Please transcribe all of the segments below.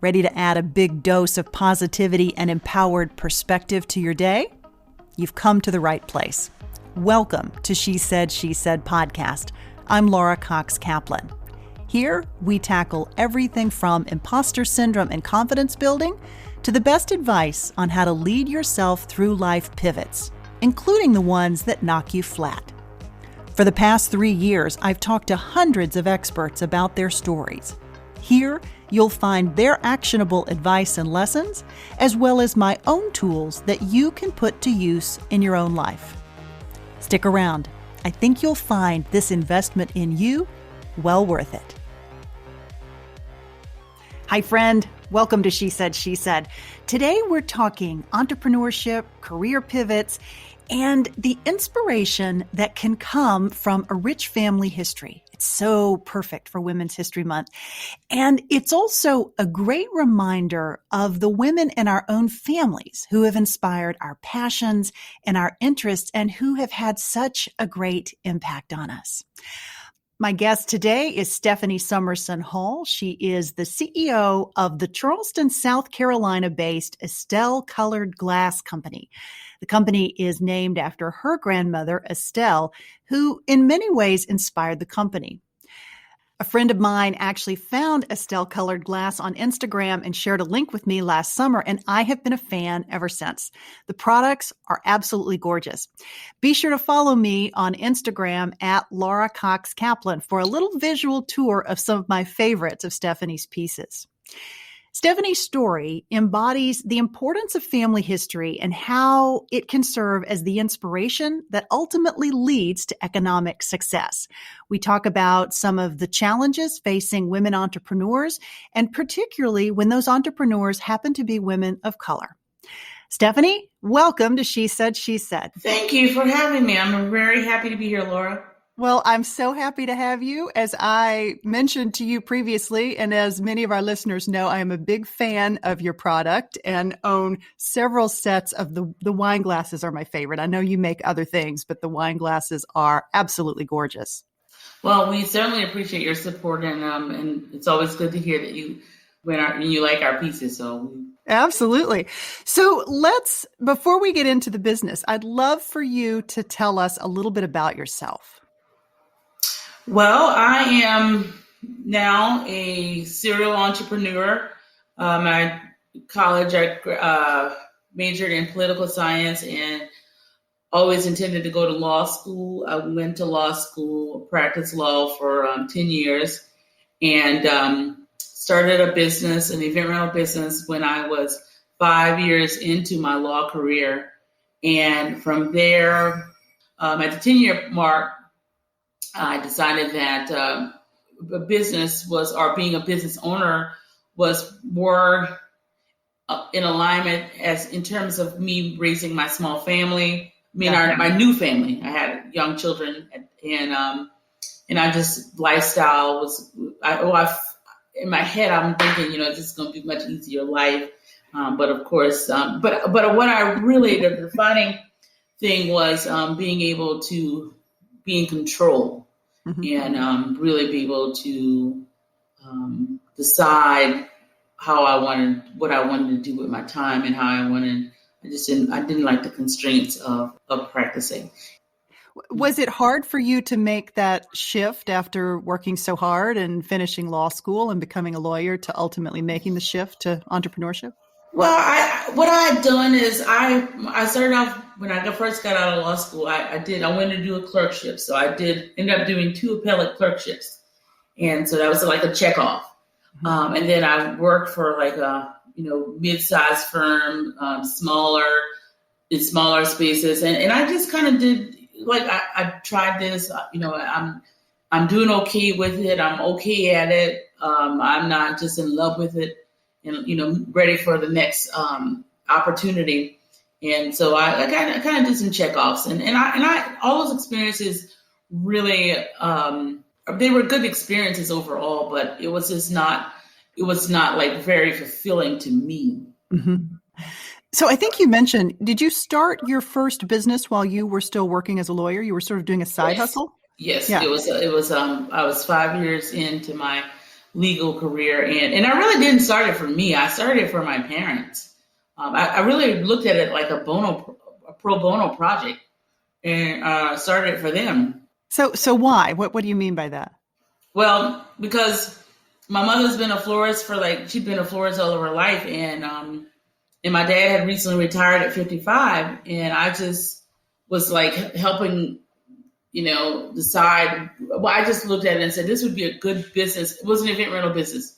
Ready to add a big dose of positivity and empowered perspective to your day? You've come to the right place. Welcome to She Said podcast. I'm Laura Cox Kaplan. Here, we tackle everything from imposter syndrome and confidence building to the best advice on how to lead yourself through life pivots, including the ones that knock you flat. For the past 3 years, I've talked to hundreds of experts about their stories. Here, you'll find their actionable advice and lessons, as well as my own tools that you can put to use in your own life. Stick around. I think you'll find this investment in you well worth it. Hi, friend. Welcome to She Said. Today, we're talking entrepreneurship, career pivots, and the inspiration that can come from a rich family history. It's so perfect for Women's History Month. And it's also a great reminder of the women in our own families who have inspired our passions and our interests and who have had such a great impact on us. My guest today is Stephanie Summerson Hall. She is the CEO of the Charleston, South Carolina-based Estelle Colored Glass Company. The company is named after her grandmother, Estelle, who in many ways inspired the company. A friend of mine actually found Estelle Colored Glass on Instagram and shared a link with me last summer, and I have been a fan ever since. The products are absolutely gorgeous. Be sure to follow me on Instagram at Laura Cox Kaplan for a little visual tour of some of my favorites of Stephanie's pieces. Stephanie's story embodies the importance of family history and how it can serve as the inspiration that ultimately leads to economic success. We talk about some of the challenges facing women entrepreneurs, and particularly when those entrepreneurs happen to be women of color. Stephanie, welcome to She Said. Thank you for having me. I'm very happy to be here, Laura. Well, I'm so happy to have you. As I mentioned to you previously, and as many of our listeners know, I am a big fan of your product and own several sets of the wine glasses are my favorite. I know you make other things, but the wine glasses are absolutely gorgeous. Well, we certainly appreciate your support, and it's always good to hear that you like our pieces. Absolutely. So before we get into the business, I'd love for you to tell us a little bit about yourself. Well, I am now a serial entrepreneur. At college, I majored in political science and always intended to go to law school. I went to law school, practiced law for 10 years, and started a business, an event rental business, when I was 5 years into my law career. And from there, at the 10-year mark, I decided that being a business owner was more in alignment in terms of me raising my small family. My new family. I had young children, and I just lifestyle was. In my head, I'm thinking, this is going to be a much easier life. But of course, but what I really the defining thing was being able to be in control. Mm-hmm. And really be able to decide what I wanted to do with my time and how I wanted. I didn't like the constraints of practicing. Was it hard for you to make that shift after working so hard and finishing law school and becoming a lawyer to ultimately making the shift to entrepreneurship? Well, what I had done is I started off when I first got out of law school. I went to do a clerkship, so I end up doing 2 appellate clerkships, and so that was like a check off. Mm-hmm. And then I worked for like a mid-sized firm, smaller spaces, and I just kind of did I tried this. I'm doing okay with it. I'm okay at it. I'm not just in love with it. And, ready for the next opportunity. And so I kind of did some checkoffs, and I all those experiences really, they were good experiences overall, but it was not like very fulfilling to me. Mm-hmm. So I think you mentioned, did you start your first business while you were still working as a lawyer? You were sort of doing a side hustle? Yes. Yeah. It was, I was 5 years into my legal career. And I really didn't start it for me. I started it for my parents. I really looked at it like a pro bono project, and started it for them. So why? What do you mean by that? Well, because my mother's been a florist she'd been a florist all of her life. And my dad had recently retired at 55. And I just was like helping, decide. Well, I just looked at it and said, this would be a good business. It was an event rental business.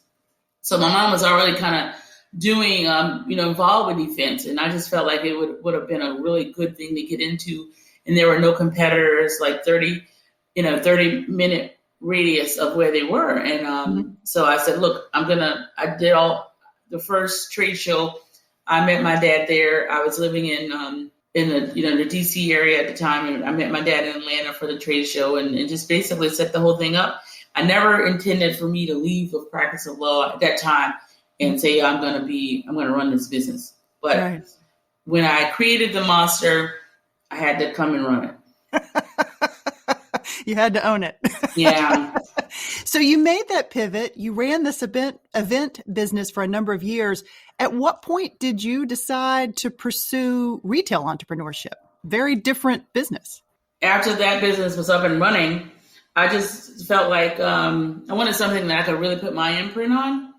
So my mom was already kind of doing, involved with events. And I just felt like it would have been a really good thing to get into. And there were no competitors, like 30-minute radius of where they were. And so I said, look, I did the first trade show. I met my dad there. I was living in the DC area at the time. And I met my dad in Atlanta for the trade show and just basically set the whole thing up. I never intended for me to leave the practice of law at that time and say, I'm going to run this business. But when I created the monster, I had to come and run it. You had to own it. Yeah. So you made that pivot. You ran this event business for a number of years. At what point did you decide to pursue retail entrepreneurship? Very different business. After that business was up and running, I just felt like I wanted something that I could really put my imprint on.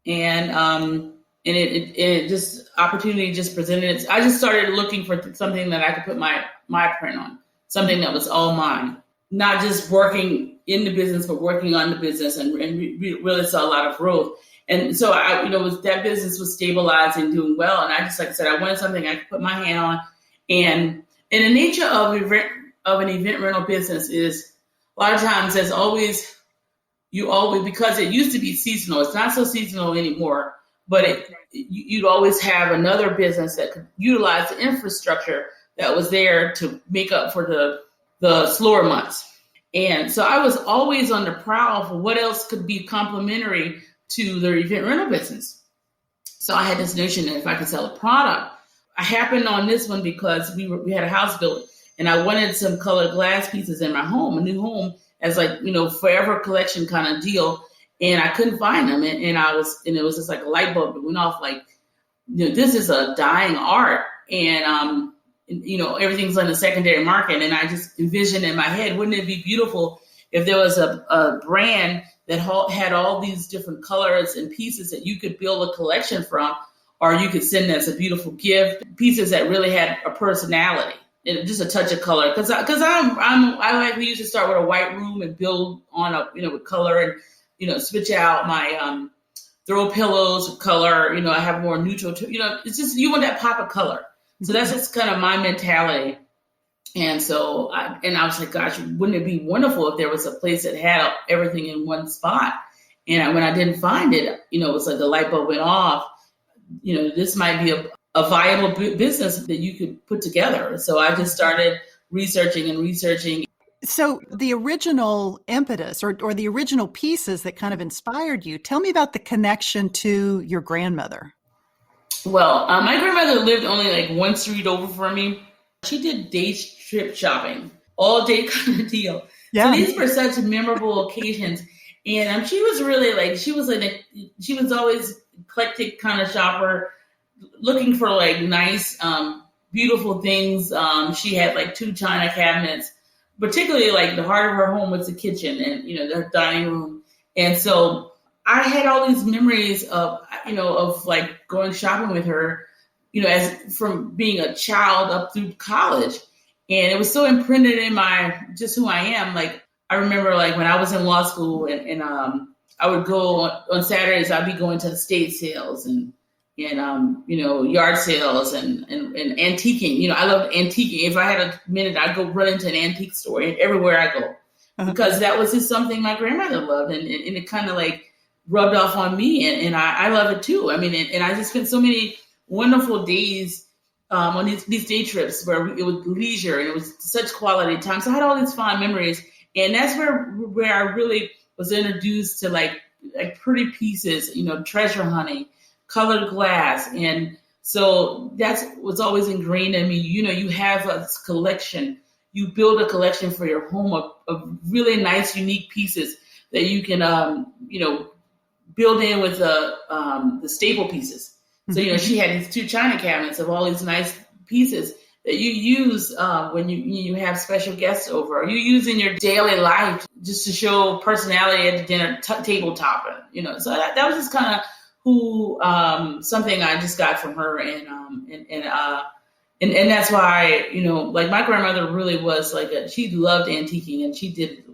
And it just opportunity just presented it. I just started looking for something that I could put my print on, something that was all mine, not just working in the business, but working on the business, and really saw a lot of growth. And so that business was stabilizing, doing well. And I just, like I said, I wanted something I could put my hand on. And the nature of an event rental business is a lot of times because it used to be seasonal. It's not so seasonal anymore, but you'd always have another business that could utilize the infrastructure that was there to make up for the slower months. And so I was always on the prowl for what else could be complementary to the event rental business. So I had this notion that if I could sell a product, I happened on this one because we had a house built and I wanted some colored glass pieces in my home, a new home, as forever collection kind of deal. And I couldn't find them. And it was just like a light bulb that went off, this is a dying art. And, everything's on the secondary market. And I just envisioned in my head, wouldn't it be beautiful if there was a brand that had all these different colors and pieces that you could build a collection from, or you could send as a beautiful gift, pieces that really had a personality and just a touch of color. Because I like we used to start with a white room and build on with color and switch out my throw pillows with color. I have more neutral. It's just you want that pop of color. So that's just kind of my mentality. And so I was like, gosh, wouldn't it be wonderful if there was a place that had everything in one spot? And when I didn't find it, it was like the light bulb went off. This might be a viable business that you could put together. So I just started researching. So the original impetus or the original pieces that kind of inspired you, tell me about the connection to your grandmother. Well, my grandmother lived only one street over from me. She did day trip shopping, all day kind of deal. Yeah. So these were such memorable occasions. And she was really she was always eclectic kind of shopper, looking for nice, beautiful things. She had 2 china cabinets, particularly the heart of her home was the kitchen and, the dining room. And so I had all these memories of going shopping with her, as from being a child up through college. And it was so imprinted in just who I am. I remember when I was in law school and I would go on Saturdays, I'd be going to estate sales and yard sales and antiquing. I loved antiquing. If I had a minute, I'd go run into an antique store everywhere I go, because that was just something my grandmother loved. And it kind of rubbed off on me. And I love it too. I mean, and I just spent so many wonderful days on these day trips where it was leisure and it was such quality time. So I had all these fond memories. And that's where I really was introduced to pretty pieces, treasure hunting, colored glass. And so that's what's always ingrained in me. You have a collection, you build a collection for your home of really nice, unique pieces that you can, built in with the staple pieces. So, she had these 2 china cabinets of all these nice pieces that you use when you have special guests over, or you use in your daily life just to show personality at the dinner tabletop. So that was just kind of something I just got from her, and that's why like my grandmother really was she loved antiquing, and she did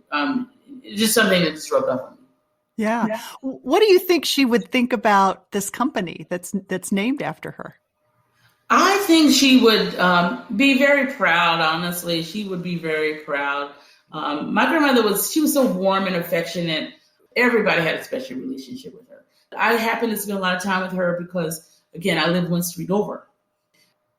just something that just rubbed off on me. Yeah. What do you think she would think about this company that's named after her? I think she would be very proud. Honestly, she would be very proud. My grandmother was so warm and affectionate. Everybody had a special relationship with her. I happened to spend a lot of time with her because, again, I live one street over.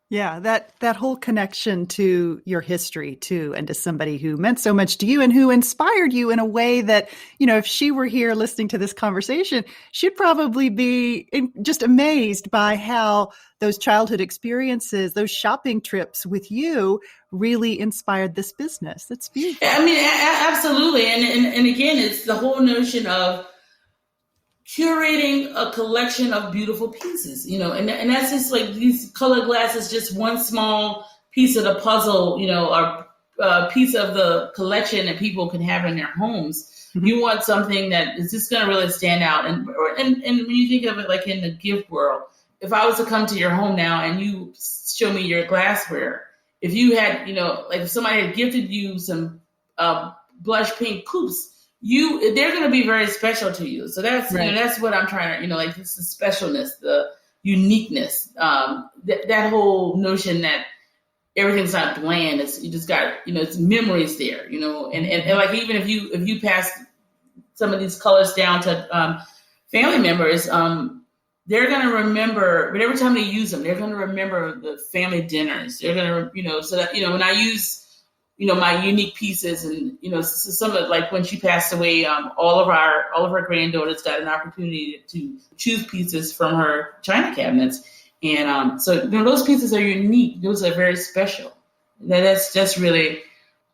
Yeah, that whole connection to your history too, and to somebody who meant so much to you and who inspired you in a way that, if she were here listening to this conversation, she'd probably be just amazed by how those childhood experiences, those shopping trips with you really inspired this business. That's beautiful. I mean, absolutely. And again, it's the whole notion of curating a collection of beautiful pieces, and that's just like these colored glass is just one small piece of the puzzle, or a piece of the collection that people can have in their homes. Mm-hmm. You want something that is just going to really stand out. And when you think of it like in the gift world, if I was to come to your home now and you show me your glassware, if you had, like if somebody had gifted you some blush pink coupes, they're going to be very special to you. So that's right. That's what I'm trying to, like it's the specialness, the uniqueness, that whole notion that everything's not bland. You just got, it's memories there, and like even if you pass some of these colors down to family members, they're going to remember, but every time they use them, they're going to remember the family dinners. They're going to, so that, when I use my unique pieces, and some of, like when she passed away, all of her granddaughters got an opportunity to choose pieces from her china cabinets, and so those pieces are unique. Those are very special. That's really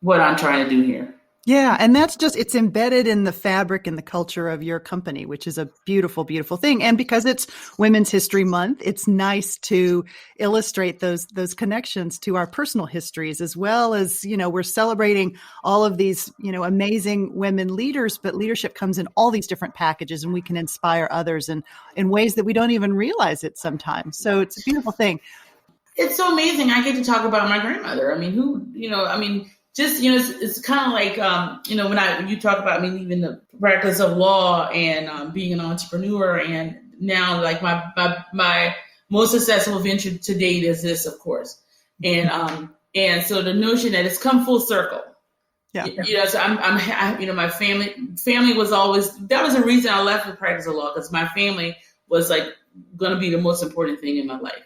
what I'm trying to do here. Yeah. And it's embedded in the fabric and the culture of your company, which is a beautiful, beautiful thing. And because it's Women's History Month, it's nice to illustrate those connections to our personal histories, as well as, we're celebrating all of these, amazing women leaders, but leadership comes in all these different packages, and we can inspire others in ways that we don't even realize it sometimes. So it's a beautiful thing. It's so amazing. I get to talk about my grandmother. I mean, just, it's kind of like, when you talk about me leaving the practice of law and being an entrepreneur, and now like my most successful venture to date is this, of course. And so the notion that it's come full circle. Yeah. So my family was always, that was the reason I left the practice of law, because my family was like going to be the most important thing in my life.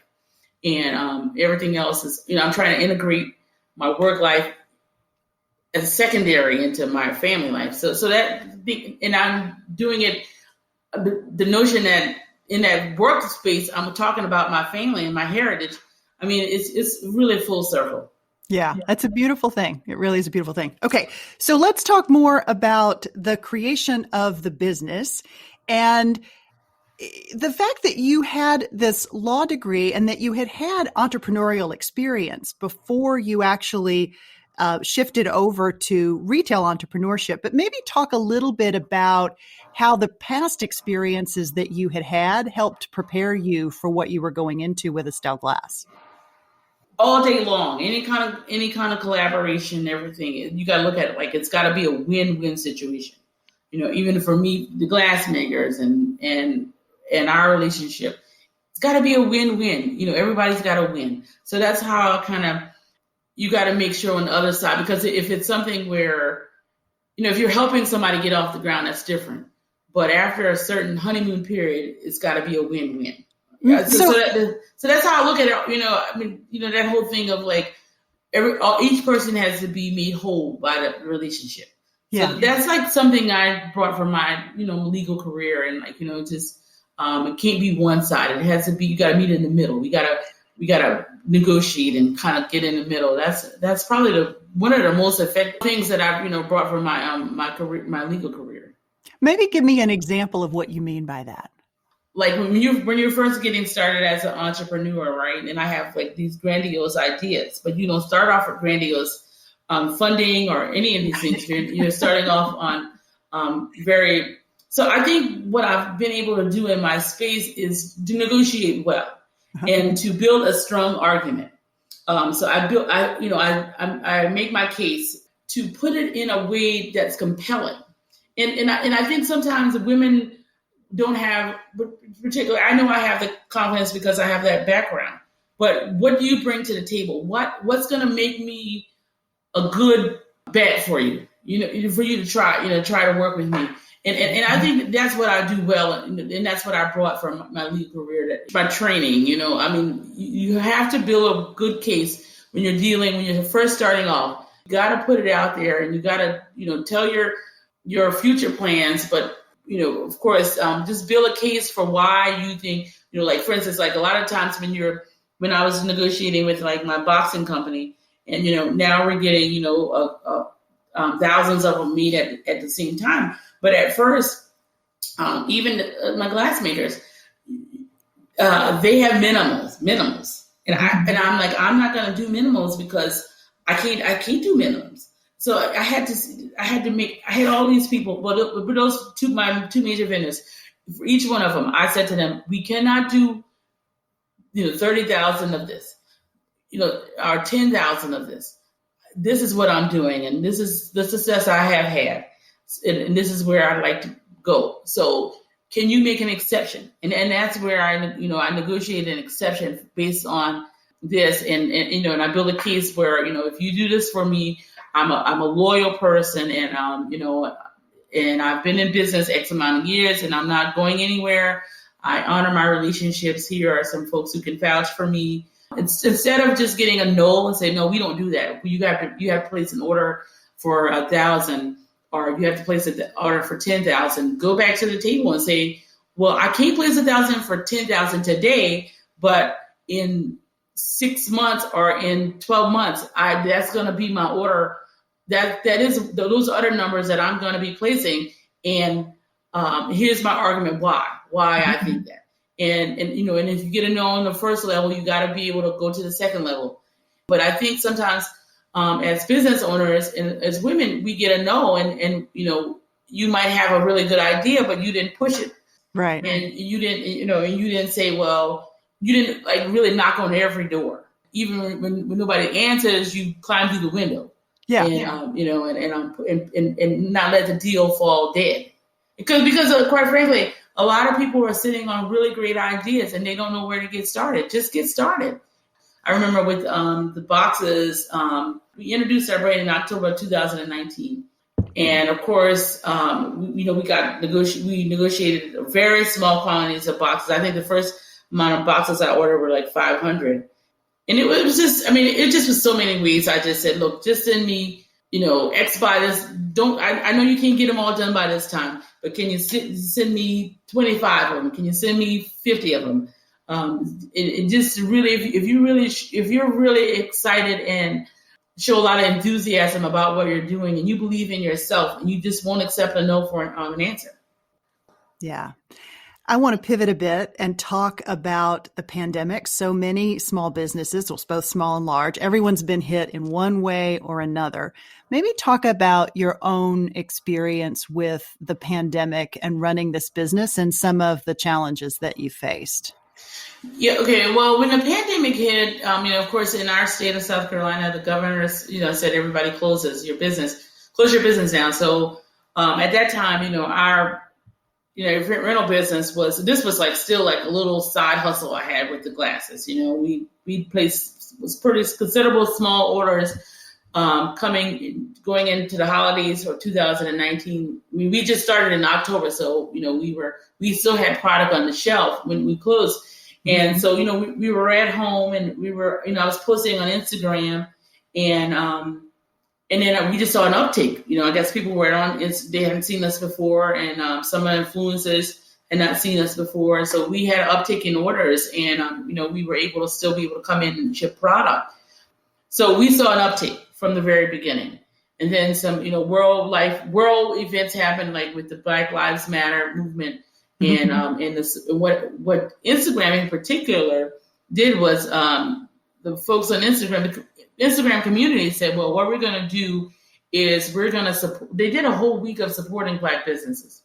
And everything else is, I'm trying to integrate my work life as secondary into my family life. So that, and I'm doing it, the notion that in that workspace, I'm talking about my family and my heritage. I mean, it's really full circle. Yeah, that's a beautiful thing. It really is a beautiful thing. Okay, so let's talk more about the creation of the business and the fact that you had this law degree and that you had entrepreneurial experience before you actually shifted over to retail entrepreneurship. But maybe talk a little bit about how the past experiences that you had helped prepare you for what you were going into with Estelle Glass. All day long, any kind of collaboration, everything, you got to look at it like it's got to be a win-win situation. Even for me, the glass makers and our relationship, it's got to be a win-win. Everybody's got to win. So that's how you got to make sure on the other side, because if it's something where, if you're helping somebody get off the ground, that's different. But after a certain honeymoon period, it's got to be a win-win. Yeah, so that's how I look at it. That whole thing of like each person has to be made whole by the relationship. Yeah. So that's like something I brought from my, legal career, and just it can't be one-sided. It has to be, you got to meet in the middle. We got to negotiate and kind of get in the middle. That's probably one of the most effective things that I've, brought from my career, my legal career. Maybe give me an example of what you mean by that. Like when you're first getting started as an entrepreneur, right? And I have like these grandiose ideas, but you don't start off with grandiose funding or any of these things. You're starting off on very. So I think what I've been able to do in my space is to negotiate well and to build a strong argument. So I make my case to put it in a way that's compelling, and I think sometimes women don't have, particularly, I know I have the confidence because I have that background, but what do you bring to the table? What's going to make me a good bet for you, for you to try to work with me. And I think that's what I do well. And that's what I brought from my legal career, my training, you have to build a good case when you're first starting off. You got to put it out there and you got to, tell your future plans, but of course, just build a case for why you think, like, for instance, like a lot of times when I was negotiating with like my boxing company and, now we're getting, thousands of them meet at the same time. But at first, even my glassmakers, they have minimals. And I'm like, I'm not going to do minimals because I can't do minimums. So I had all these people, but those my two major vendors, for each one of them, I said to them, we cannot do, 30,000 of this, or 10,000 of this. This is what I'm doing. And this is the success I have had. And this is where I'd like to go. So can you make an exception? And that's where I negotiated an exception based on this. And I build a case where, if you do this for me, I'm a loyal person, and and I've been in business X amount of years, and I'm not going anywhere. I honor my relationships. Here are some folks who can vouch for me. Instead of just getting a no and say, no, we don't do that. You have to place an order for 1,000, or you have to place an order for 10,000. Go back to the table and say, well, I can't place 1,000 for 10,000 today, but in 6 months or in 12 months, that's going to be my order. That is those other numbers that I'm going to be placing. And here's my argument why I think that. And if you get a no on the first level, you got to be able to go to the second level. But I think sometimes as business owners and as women, we get a no, and you might have a really good idea, but you didn't push it. Right. And you didn't say, well, you didn't like really knock on every door. Even when nobody answers, you climb through the window. Yeah. And not let the deal fall dead. Because quite frankly, a lot of people are sitting on really great ideas and they don't know where to get started. Just get started. I remember with the boxes, we introduced our brand in October of 2019. And of course, we negotiated very small quantities of boxes. I think the first amount of boxes I ordered were like 500. And it was just was so many ways. I just said, look, just send me, X by this. I know you can't get them all done by this time, but can you send me 25 of them? Can you send me 50 of them? It just really, if you're really excited and show a lot of enthusiasm about what you're doing and you believe in yourself and you just won't accept a no for an answer. Yeah. I want to pivot a bit and talk about the pandemic. So many small businesses, well, both small and large, everyone's been hit in one way or another. Maybe talk about your own experience with the pandemic and running this business and some of the challenges that you faced. Yeah. Okay. Well, when the pandemic hit, of course, in our state of South Carolina, the governor, said everybody close your business down. So at that time, our rental business was like still like a little side hustle I had with the glasses. We placed pretty considerable small orders going into the holidays for 2019. We just started in October, so we still had product on the shelf when we closed. And so, we were at home and we were, I was posting on Instagram and then we just saw an uptake. I guess people were they hadn't seen us before, and some of the influencers had not seen us before. And so we had an uptake in orders, and we were able to come in and ship product. So we saw an uptake from the very beginning. And then some, world events happened, like with the Black Lives Matter movement. And what Instagram in particular did was the folks on Instagram community said, well, what we're going to do is we're going to support. They did a whole week of supporting Black businesses.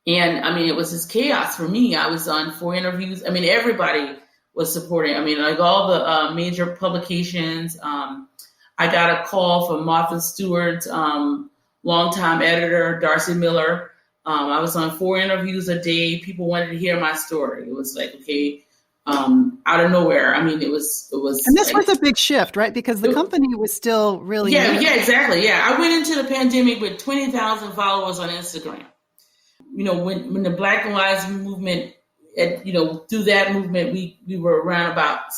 And I mean, it was just chaos for me. I was on 4 interviews. I mean, everybody was supporting. I mean, like all the major publications. I got a call from Martha Stewart's longtime editor, Darcy Miller. I was on 4 interviews a day. People wanted to hear my story. It was like, okay, out of nowhere. I mean, it was. And this was a big shift, right? Because the company was still really. Yeah, exactly. Yeah, I went into the pandemic with 20,000 followers on Instagram. When the Black Lives Movement, through that movement, we were around about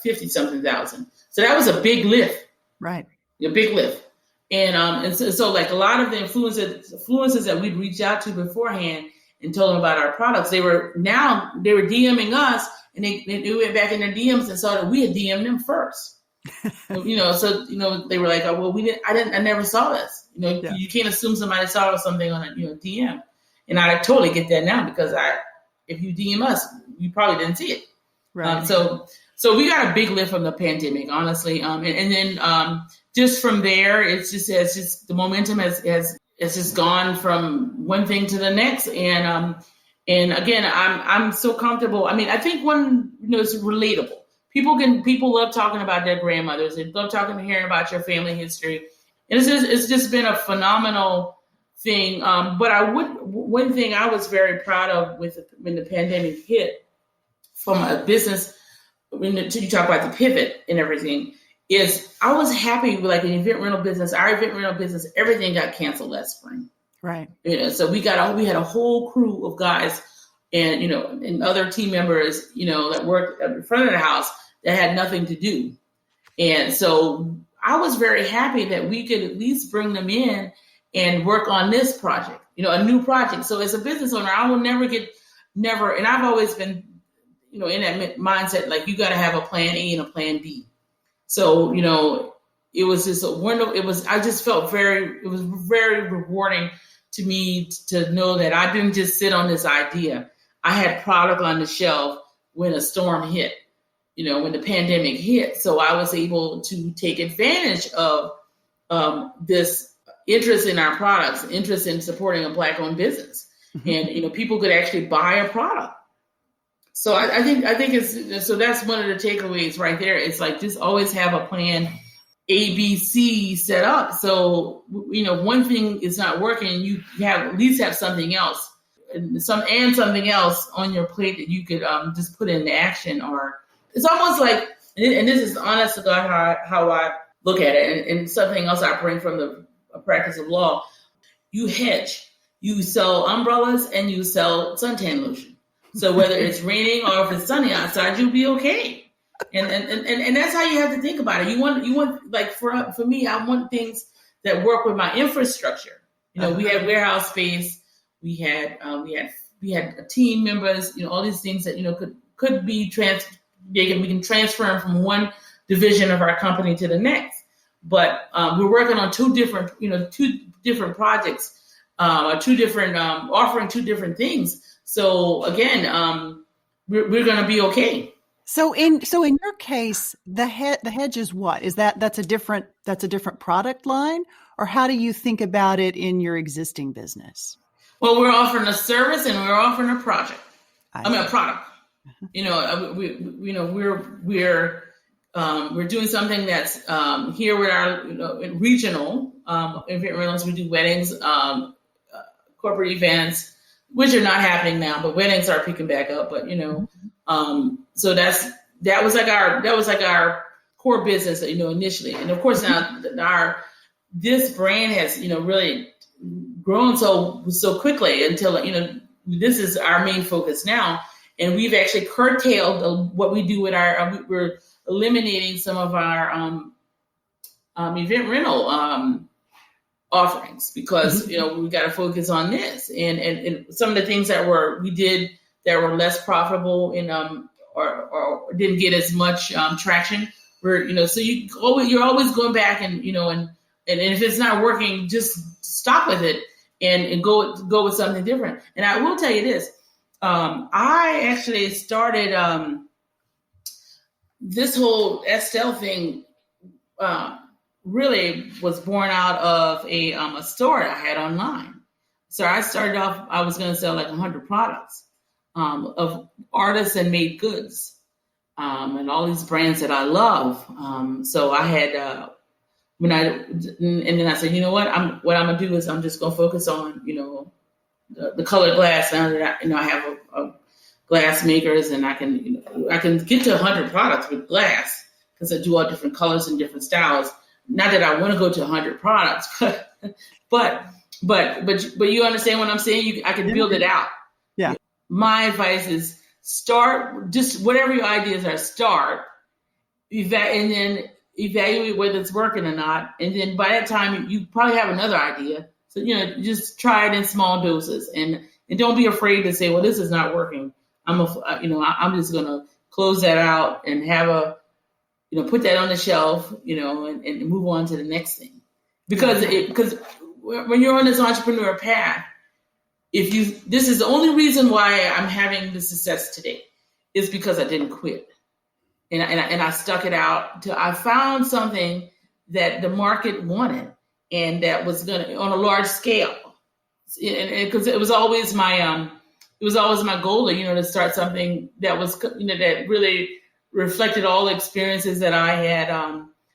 50 something thousand. So that was a big lift. Right. A big lift. And so like a lot of the influencers that we'd reach out to beforehand and told them about our products, they were DMing us, and they went back in their DMs and saw that we had DM'd them first. So they were like, oh, well, I never saw this. You can't assume somebody saw something on a DM. And I totally get that now, because if you DM us, you probably didn't see it. Right. So we got a big lift from the pandemic, honestly. And then just from there, it's just the momentum has just gone from one thing to the next. And again, I'm so comfortable. I mean, I think it's relatable. People love talking about their grandmothers. They love hearing about your family history. And it's just been a phenomenal thing. But one thing I was very proud of when the pandemic hit from a business, when you talk about the pivot and everything, is I was happy with like an our event rental business, everything got canceled last spring. Right. So we had a whole crew of guys and, and other team members, that worked in front of the house that had nothing to do. And so I was very happy that we could at least bring them in and work on this project, a new project. So as a business owner, I will never, and I've always been, in that mindset, like you got to have a plan A and a plan B. So, it was just I just felt it was very rewarding to me to know that I didn't just sit on this idea. I had product on the shelf when a storm hit, when the pandemic hit. So I was able to take advantage of this interest in our products, interest in supporting a Black-owned business. Mm-hmm. And, people could actually buy a product. So I think so that's one of the takeaways right there. It's like, just always have a plan A, B, C set up. So, one thing is not working, you have at least have something else and something else on your plate that you could just put into action. Or it's almost like, and this is honest to God how I look at it, and something else I bring from the practice of law. You hedge. You sell umbrellas and you sell suntan lotion. So whether it's raining or if it's sunny outside, you'll be okay. And that's how you have to think about it. You want like for me, I want things that work with my infrastructure. We had warehouse space, we had team members, all these things that could be we can transfer them from one division of our company to the next. But we're working on two different projects, offering two different things. So again, we're going to be okay. So in your case, the hedge is what? Is that's a different product line, or how do you think about it in your existing business? Well, we're offering a service and we're offering a project. A product. We're doing something that's here with our regional event rentals. We do weddings, corporate events, which are not happening now, but weddings are picking back up. But so that was like our core business, initially. And of course now this brand has really grown so quickly until this is our main focus now. And we've actually curtailed what we do with we're eliminating some of our event rental offerings because we got to focus on this and some of the things that we did that were less profitable and or didn't get as much traction. So you're always going back and and if it's not working, just stop with it and go with something different. And I will tell you this. I actually started this whole Estelle thing really was born out of a store I had online. So I started off, I was going to sell like 100 products of artists and made goods and all these brands that I love. So I had, and then I said, you know what I'm going to do is I'm just going to focus on, the colored glass. Now that I have a glass makers, and I can get to 100 products with glass because I do all different colors and different styles. Not that I want to go to 100 products, but you understand what I'm saying? I can build it out. Yeah. My advice is start, just whatever your ideas are, start, and then evaluate whether it's working or not. And then by that time, you probably have another idea. So, just try it in small doses and don't be afraid to say, well, this is not working. I'm just going to close that out and have put that on the shelf, and move on to the next thing. Because when you're on this entrepreneur path, this is the only reason why I'm having the success today is because I didn't quit. And I stuck it out till I found something that the market wanted and that was gonna on a large scale. And because it was always my goal to start something that was that really reflected all the experiences that I had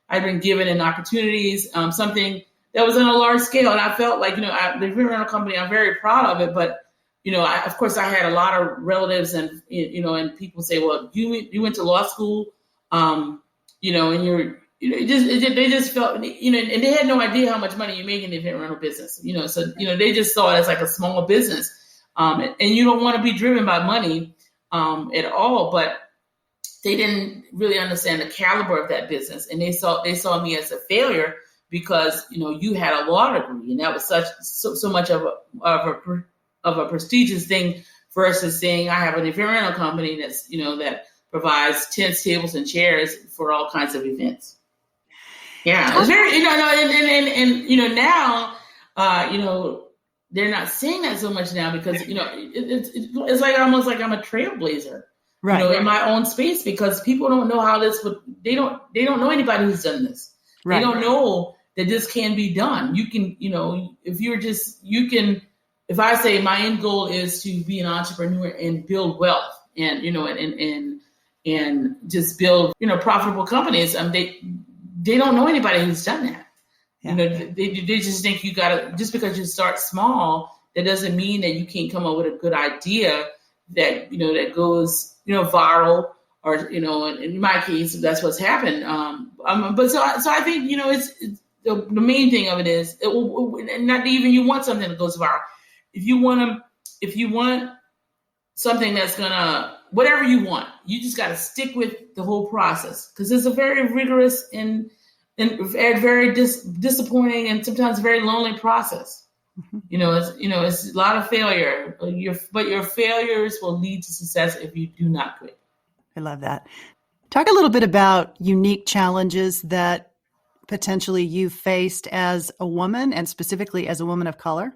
I'd been given and opportunities, something that was on a large scale. And I felt like the event rental company, I'm very proud of it, but of course I had a lot of relatives and and people say, well, you went to law school, and you're they just felt and they had no idea how much money you make in the event rental business, so they just saw it as like a small business, and you don't want to be driven by money at all, but they didn't really understand the caliber of that business, and they saw me as a failure because you had a law degree, and that was so much of a prestigious thing versus saying I have an event rental company that's that provides tents, tables, and chairs for all kinds of events. Yeah, it's very now they're not saying that so much now because it's like almost like I'm a trailblazer. Right. In my own space, because people don't know how this would. They don't know anybody who's done this. Right. They don't know that this can be done. You can, if I say my end goal is to be an entrepreneur and build wealth and and just build profitable companies, they don't know anybody who's done that. Yeah. They just think you gotta, just because you start small, that doesn't mean that you can't come up with a good idea that that goes viral, or in my case that's what's happened. But so I think it's the main thing of it is not even you want something that goes viral. If you want something that's gonna whatever you want, you just got to stick with the whole process, because it's a very rigorous and very disappointing and sometimes very lonely process. Mm-hmm. It's a lot of failure, but your failures will lead to success if you do not quit. I love that. Talk a little bit about unique challenges that potentially you faced as a woman, and specifically as a woman of color.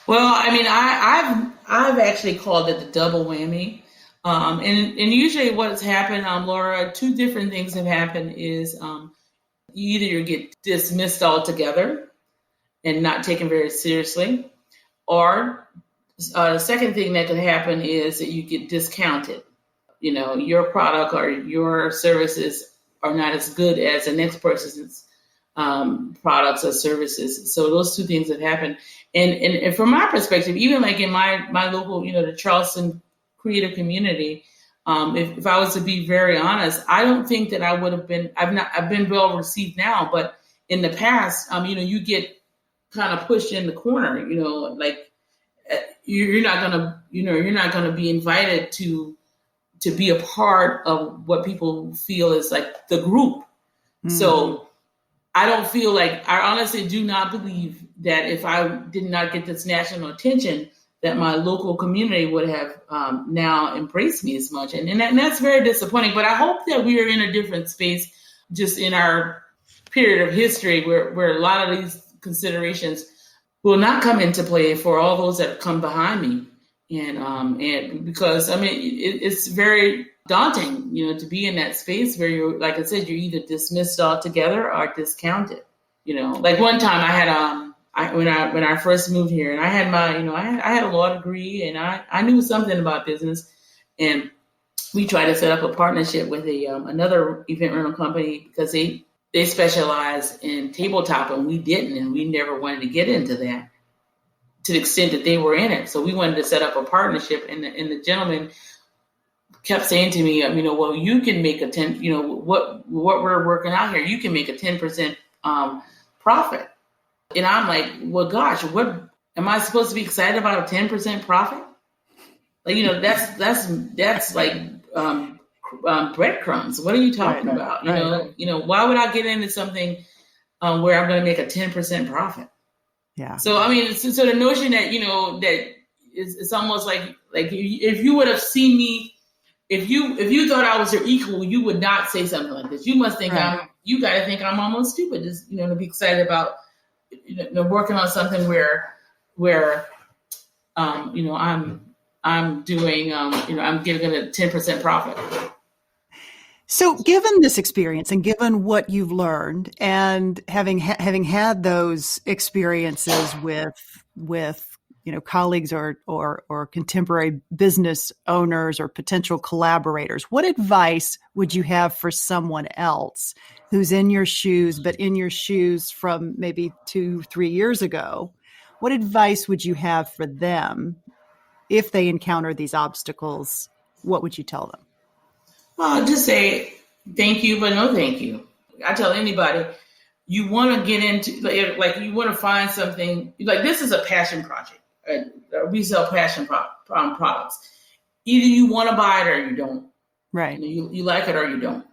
Well, I mean, I've actually called it the double whammy. And usually what's happened, Laura, two different things have happened is either you get dismissed altogether and not taken very seriously, or the second thing that could happen is that you get discounted. Your product or your services are not as good as the next person's products or services. So those two things have happened. And from my perspective, even like in my local, the Charleston creative community, if I was to be very honest, I don't think that I would have been, I've been well received now, but in the past, you get kind of pushed in the corner, like you're not gonna be invited to be a part of what people feel is like the group. Mm-hmm. So I don't feel like, I honestly do not believe that if I did not get this national attention, that my local community would have now embraced me as much. And that's very disappointing. But I hope that we are in a different space just in our period of history where a lot of these considerations will not come into play for all those that come behind me. And because, I mean, it's very daunting, to be in that space where you're, like I said, you're either dismissed altogether or discounted. Like one time I had, when I first moved here, and I had my, I had a law degree, and I knew something about business, and we tried to set up a partnership with another event rental company because they specialize in tabletop, and we didn't, and we never wanted to get into that to the extent that they were in it. So we wanted to set up a partnership, and the gentleman kept saying to me, well, you can make a 10, what we're working out here, you can make a 10% profit. And I'm like, well, gosh, what am I supposed to be excited about, a 10% profit? Like, that's like breadcrumbs. What are you talking about? Why would I get into something where I'm going to make a 10% profit? Yeah. So, I mean, so the notion that, that it's almost like if you would have seen me, if you thought I was your equal, you would not say something like this. You must think you got to think I'm almost stupid, just, to be excited about, working on something where I'm doing, I'm getting a 10% profit. So given this experience and given what you've learned, and having had those experiences with colleagues or contemporary business owners or potential collaborators, what advice would you have for someone else who's in your shoes, but in your shoes from maybe 2-3 years ago? What advice would you have for them if they encounter these obstacles? What would you tell them? Well, just say thank you, but no thank you. I tell anybody, you want to get into, like you want to find something, like this is a passion project. We sell passion products. Either you want to buy it or you don't. Right. You like it or you don't.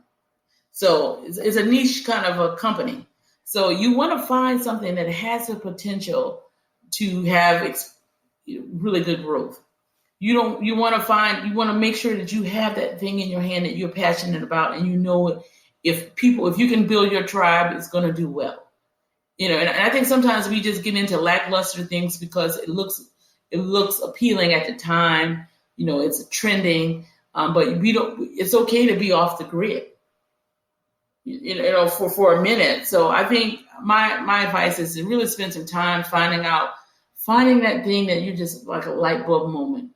So it's a niche kind of a company. So you want to find something that has the potential to have really good growth. You want to make sure that you have that thing in your hand that you're passionate about, and if you can build your tribe, it's going to do well. And I think sometimes we just get into lackluster things because it looks appealing at the time. It's trending, but it's okay to be off the grid. For a minute. So I think my advice is to really spend some time finding that thing that you just like a light bulb moment.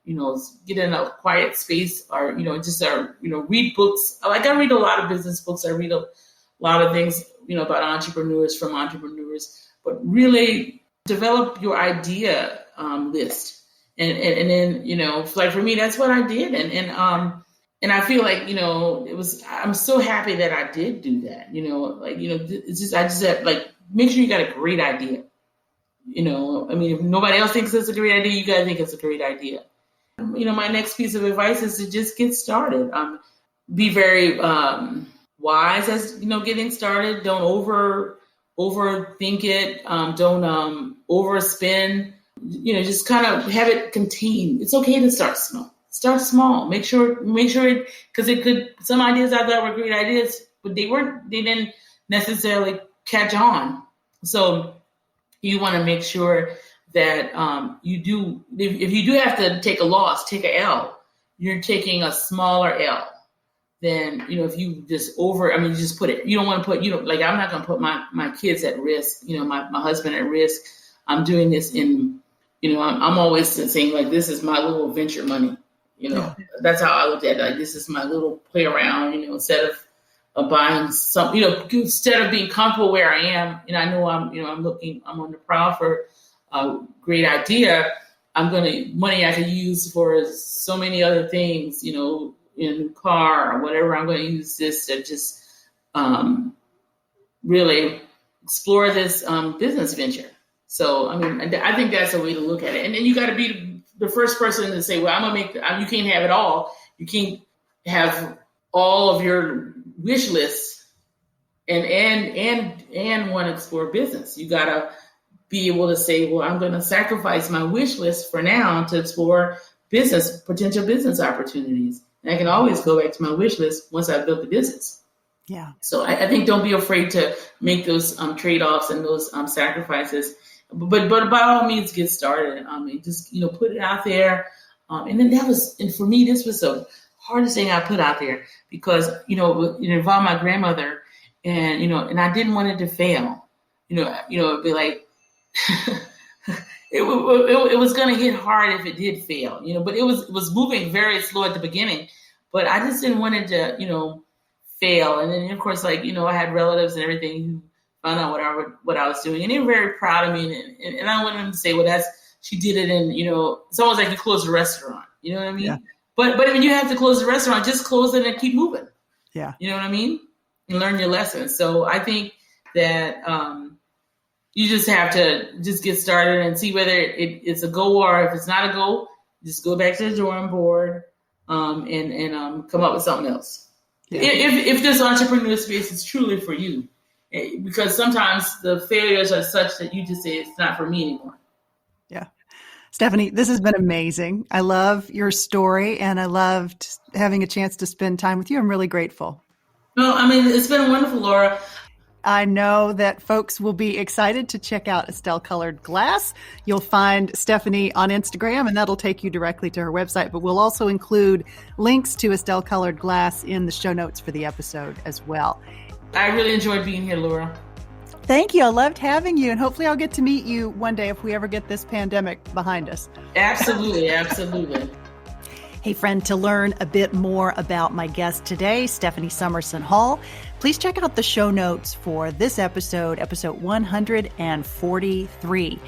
Get in a quiet space, or read books. Like I read a lot of business books. I read a lot of things about entrepreneurs from entrepreneurs, but really develop your idea list, and then like for me, that's what I did, and I feel like I'm so happy that I did do that. It's just I just had like make sure you got a great idea. I mean, if nobody else thinks it's a great idea, you gotta think it's a great idea. My next piece of advice is to just get started. Be very wise as getting started. Don't overthink it. Don't overspend. Just kind of have it contained. It's okay to start small. Start small. Make sure it, because some ideas I thought were great ideas, but they didn't necessarily catch on. So you want to make sure that if you do have to take a loss, take a L, you're taking a smaller L than, if you just you just put it, you don't want to put, I'm not going to put my kids at risk, my husband at risk. I'm doing this I'm always saying like, this is my little venture money. That's how I looked at it. Like, this is my little play around, instead of buying some, instead of being comfortable where I am, and I know I'm on the prowl for a great idea. I'm money I could use for so many other things, in a new car or whatever. I'm going to use this to just really explore this business venture. So, I mean, I think that's a way to look at it. And then you got to be the first person to say, well, I'm going to you can't have it all. You can't have all of your wish lists and want to explore business. You got to be able to say, well, I'm going to sacrifice my wish list for now to explore potential business opportunities. And I can always go back to my wish list once I've built the business. Yeah. So I think don't be afraid to make those trade-offs and those sacrifices. But by all means, get started. And just put it out there. And then and for me, this was the hardest thing I put out there because it involved my grandmother, and and I didn't want it to fail. It'd be like it was going to hit hard if it did fail. But it was moving very slow at the beginning. But I just didn't want it to fail. And then of course, I had relatives and everything who found out what I was doing, and they were very proud of me. And I wanted them to say, well, she did it, and it's almost like you close a restaurant. You know what I mean? Yeah. But when you have to close the restaurant, just close it and keep moving. Yeah. You know what I mean? And learn your lessons. So I think that you just have to just get started and see whether it's a go, or if it's not a go, just go back to the drawing board and come up with something else. Yeah. If this entrepreneur space is truly for you, because sometimes the failures are such that you just say it's not for me anymore. Yeah. Stephanie, this has been amazing. I love your story, and I loved having a chance to spend time with you. I'm really grateful. No, it's been wonderful, Laura. I know that folks will be excited to check out Estelle Colored Glass. You'll find Stephanie on Instagram, and that'll take you directly to her website. But we'll also include links to Estelle Colored Glass in the show notes for the episode as well. I really enjoyed being here, Laura. Thank you. I loved having you, and hopefully I'll get to meet you one day if we ever get this pandemic behind us. Absolutely, absolutely. Hey, friend, to learn a bit more about my guest today, Stephanie Summerson Hall, please check out the show notes for this episode 143.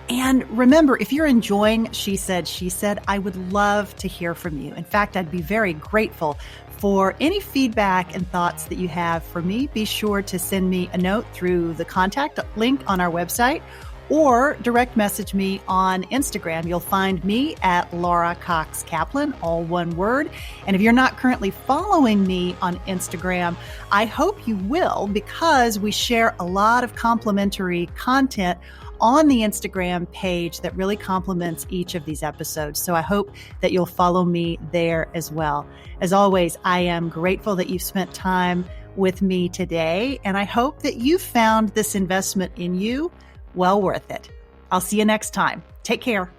And remember, if you're enjoying She Said, I would love to hear from you. In fact, I'd be very grateful for any feedback and thoughts that you have for me. Be sure to send me a note through the contact link on our website, or direct message me on Instagram. You'll find me at Laura Cox Kaplan, all one word. And if you're not currently following me on Instagram, I hope you will, because we share a lot of complimentary content on the Instagram page that really complements each of these episodes. So I hope that you'll follow me there as well. As always, I am grateful that you've spent time with me today, and I hope that you found this investment in you well worth it. I'll see you next time. Take care.